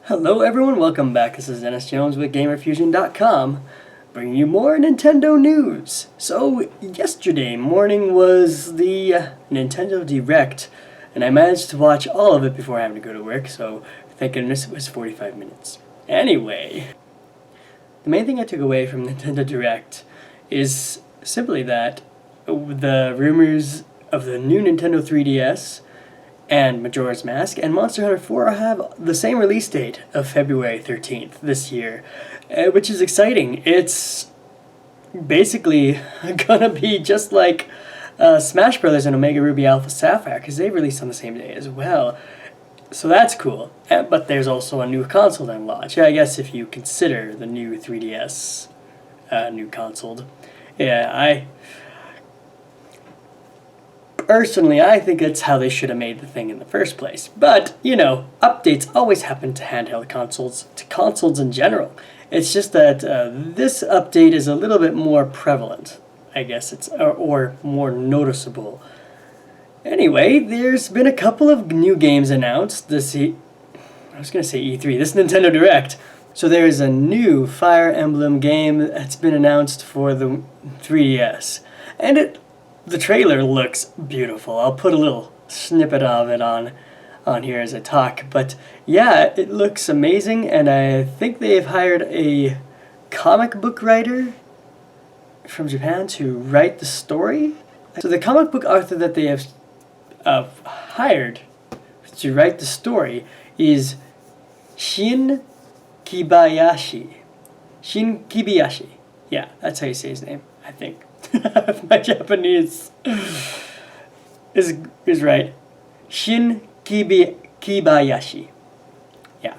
Hello everyone, welcome back. This is Dennis Jones with GamerFusion.com, bringing you more Nintendo news. So, yesterday morning was the Nintendo Direct, and I managed to watch all of it before having to go to work, so thank goodness it was 45 minutes. Anyway, the main thing I took away from Nintendo Direct is simply that the rumors of the new Nintendo 3DS and Majora's Mask and Monster Hunter 4 have the same release date of February 13th this year, which is exciting. It's basically gonna be just like Smash Brothers and Omega Ruby Alpha Sapphire, because they released on the same day as well. So that's cool. But there's also a new console to launch. I guess if you consider the new 3DS new console. Yeah, Personally, I think that's how they should have made the thing in the first place. But, you know, updates always happen to handheld consoles, to consoles in general. It's just that this update is a little bit more prevalent, I guess, or more noticeable. Anyway, there's been a couple of new games announced this I was going to say E3, this Nintendo Direct. So there is a new Fire Emblem game that's been announced for the 3DS. And the trailer looks beautiful. I'll put a little snippet of it on here as I talk. But yeah, it looks amazing, and I think they've hired a comic book writer from Japan to write the story. So the comic book author that they have hired to write the story is Shin Kibayashi. Shin Kibayashi. Yeah, that's how you say his name, I think. My Japanese is right. Shin Kibayashi. Yeah.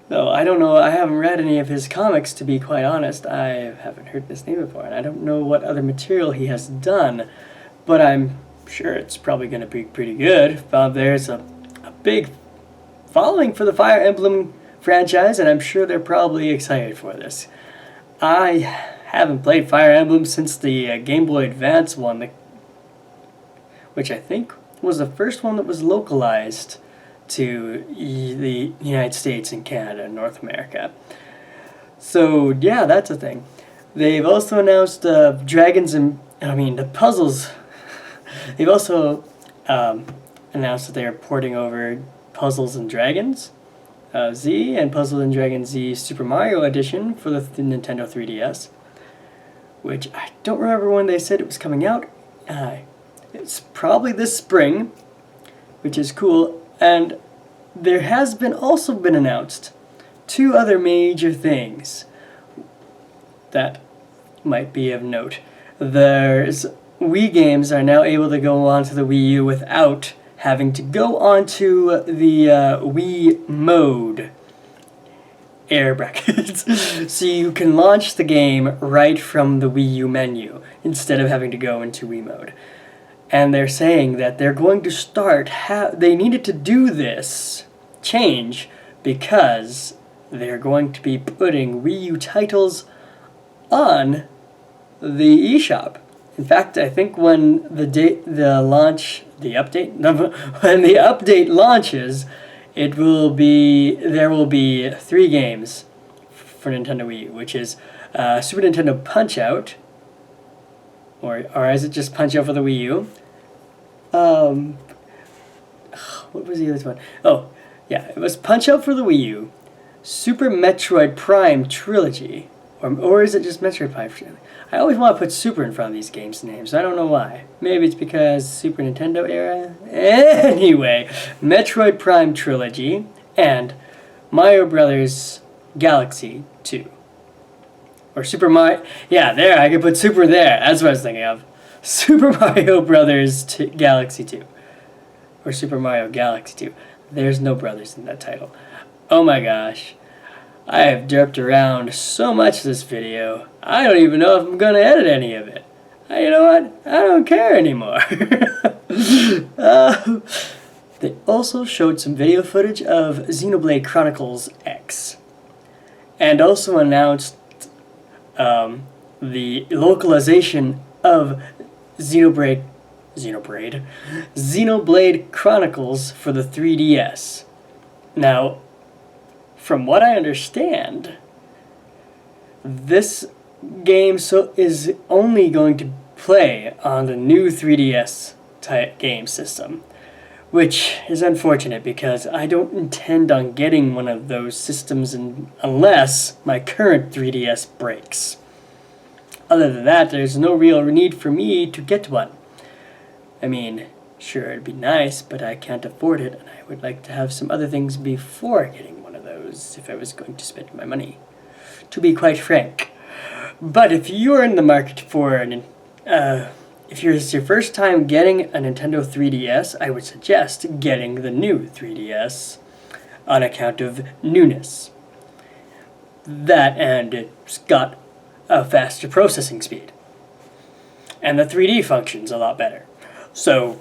Though I don't know, I haven't read any of his comics, to be quite honest. I haven't heard this name before, and I don't know what other material he has done, but I'm sure it's probably going to be pretty good. There's a big following for the Fire Emblem franchise, and I'm sure they're probably excited for this. I haven't played Fire Emblem since the Game Boy Advance one, which I think was the first one that was localized to the United States and Canada and North America. So yeah, that's a thing. They've also announced the puzzles. They've also announced that they are porting over Puzzles and Dragons Z and Puzzles and Dragons Z Super Mario Edition for the Nintendo 3DS. Which I don't remember when they said it was coming out. It's probably this spring, which is cool. And there has also been announced two other major things that might be of note. There's Wii games are now able to go onto the Wii U without having to go onto the Wii mode. Air brackets. So you can launch the game right from the Wii U menu instead of having to go into Wii mode. And they're saying that they're going to start, they needed to do this change because they're going to be putting Wii U titles on the eShop. In fact, I think when when the update launches, there will be 3 games for Nintendo Wii U, which is Super Nintendo Punch-Out, or is it just Punch-Out for the Wii U? What was the other one? Oh, yeah, it was Punch-Out for the Wii U, Super Metroid Prime Trilogy, or is it just Metroid Prime Trilogy? I always want to put Super in front of these games' names. I don't know why. Maybe it's because Super Nintendo era? Anyway, Metroid Prime Trilogy and Mario Brothers Galaxy 2. Or Super Mario... Yeah, there, I could put Super there. That's what I was thinking of. Super Mario Brothers Galaxy 2. Or Super Mario Galaxy 2. There's no brothers in that title. Oh my gosh. I have derped around so much this video, I don't even know if I'm going to edit any of it. You know what? I don't care anymore. They also showed some video footage of Xenoblade Chronicles X. And also announced the localization of Xenoblade Chronicles for the 3DS. Now, from what I understand, this game is only going to play on the new 3DS type game system, which is unfortunate because I don't intend on getting one of those systems unless my current 3DS breaks. Other than that, there's no real need for me to get one. I mean, sure, it'd be nice, but I can't afford it, and I would like to have some other things before getting one of those if I was going to spend my money, to be quite frank. But if you're in the market for if it's your first time getting a Nintendo 3DS, I would suggest getting the new 3DS on account of newness. That, and it's got a faster processing speed. And the 3D functions a lot better. So,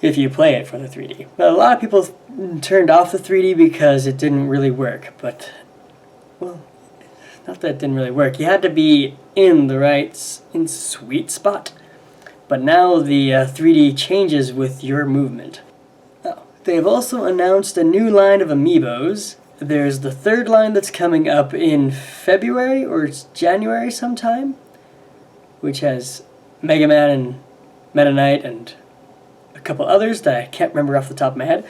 if you play it for the 3D. But a lot of people turned off the 3D because it didn't really work, but, well, not that it didn't really work. You had to be in the right sweet spot. But now the 3D changes with your movement. Oh, they've also announced a new line of amiibos. There's the third line that's coming up in February or it's January sometime, which has Mega Man and Meta Knight and a couple others that I can't remember off the top of my head.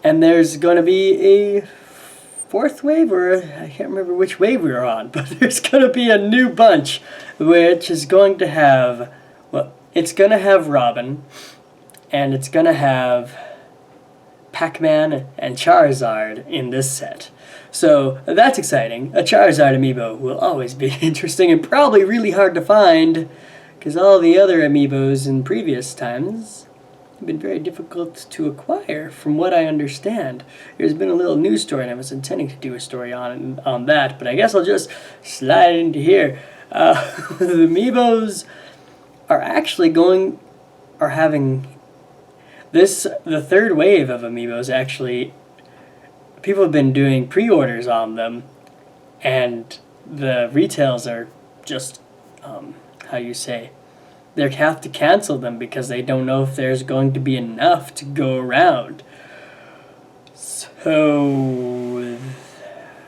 And there's going to be a fourth wave, or I can't remember which wave we were on, but there's going to be a new bunch, which is going to have, well, it's going to have Robin, and it's going to have Pac-Man and Charizard in this set. So that's exciting. A Charizard amiibo will always be interesting and probably really hard to find, because all the other amiibos in previous times have been very difficult to acquire, from what I understand. There's been a little news story, and I was intending to do a story on that, but I guess I'll just slide into here. The amiibos are actually having the third wave of amiibos. Actually, people have been doing pre-orders on them, and the retails are just, they have to cancel them because they don't know if there's going to be enough to go around. So,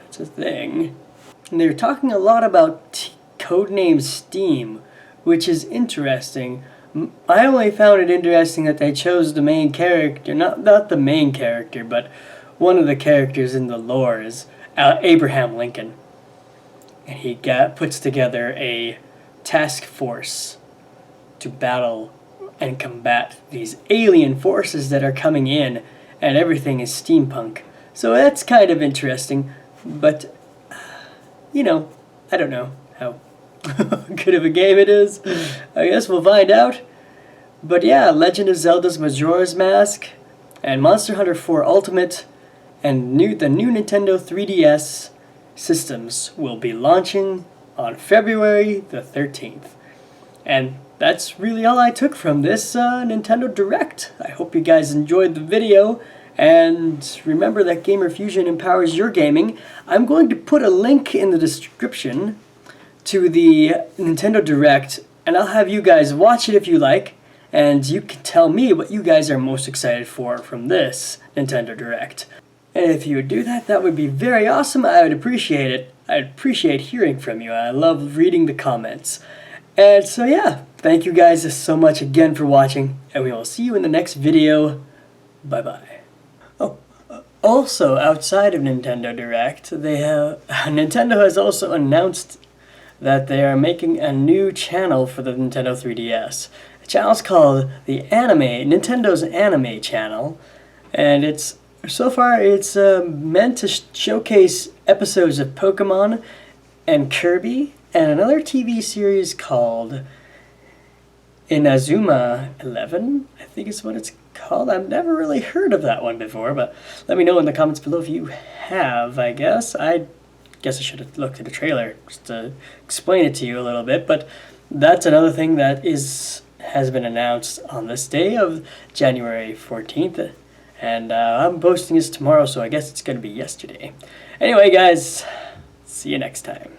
that's a thing. And they're talking a lot about codename Steam, which is interesting. I only found it interesting that they chose the main character, not the main character, but one of the characters in the lore is Abraham Lincoln. And he puts together a task force to battle and combat these alien forces that are coming in, and everything is steampunk. So that's kind of interesting, but, I don't know how good of a game it is. I guess we'll find out. But yeah, Legend of Zelda's Majora's Mask, and Monster Hunter 4 Ultimate, and the new Nintendo 3DS systems will be launching on February the 13th. And that's really all I took from this Nintendo Direct. I hope you guys enjoyed the video, and remember that Gamer Fusion empowers your gaming. I'm going to put a link in the description to the Nintendo Direct, and I'll have you guys watch it if you like, and you can tell me what you guys are most excited for from this Nintendo Direct. And if you would do that, that would be very awesome. I would appreciate it. I'd appreciate hearing from you. I love reading the comments. And so yeah, thank you guys so much again for watching, and we will see you in the next video. Bye-bye. Oh, also, outside of Nintendo Direct, Nintendo has also announced that they are making a new channel for the Nintendo 3DS. The channel's called Nintendo's Anime Channel, and it's meant to showcase episodes of Pokemon and Kirby, and another TV series called Inazuma 11, I think is what it's called. I've never really heard of that one before, but let me know in the comments below if you have, I guess. I guess I should have looked at the trailer just to explain it to you a little bit, but that's another thing that has been announced on this day of January 14th, and I'm posting this tomorrow, so I guess it's going to be yesterday. Anyway, guys, see you next time.